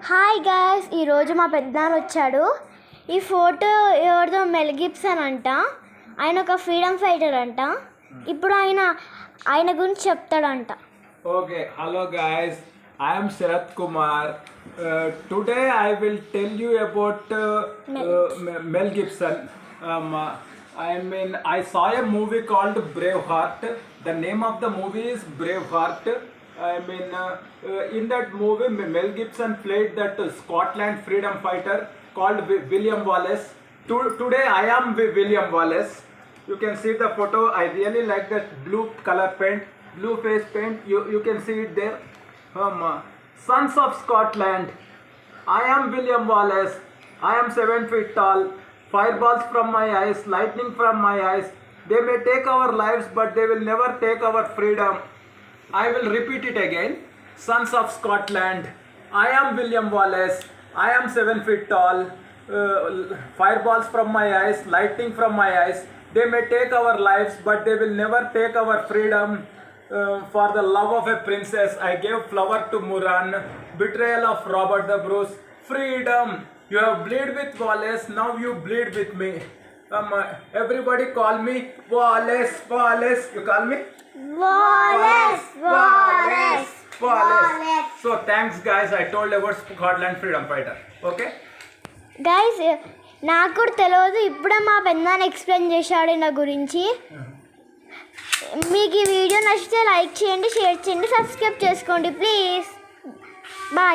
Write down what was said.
Hi guys, ఈరోజు మా పెద్దనాన్న వచ్చాడు. ఈ ఫోటో ఎవరిదో మెల్ గిబ్సన్ అంట. ఆయన ఒక ఫ్రీడమ్ ఫైటర్ అంట. ఇప్పుడు ఆయన గురించి చెప్తాడంట. Okay, hello guys, I'm Sharath Kumar. Today I will tell you about Mel Gibson. I saw a movie called Braveheart. The name of the movie is Braveheart. In that movie, Mel Gibson played that Scotland freedom fighter called William Wallace. Today I am William Wallace. You can see the photo. I really like that blue color paint, blue face paint. You can see it there. Sons of Scotland. I am William Wallace. I am 7 feet tall. Fireballs from my eyes, lightning from my eyes. They may take our lives, but they will never take our freedom. I will repeat it again. Sons of Scotland. I am William Wallace. I am 7 feet tall. Fireballs from my eyes, lightning from my eyes. They may take our lives, but they will never take our freedom. For the love of a princess, I gave flower to Muran. Betrayal of Robert the Bruce. Freedom. You have bleed with Wallace, now you bleed with me. Everybody call me Wallace, Wallace. You call me? Wallace, Wallace, Wallace. So thanks guys, I told about Scotland freedom fighter. Okay? Guys, నాకు కూడా తెలియదు. ఇప్పుడే మా పెద్దనాన్న explain చేశాడు నా గురించి. మీకు ఈ వీడియో నచ్చితే లైక్ చేయండి, షేర్ చేయండి, సబ్స్క్రైబ్ చేసుకోండి ప్లీజ్. బాయ్.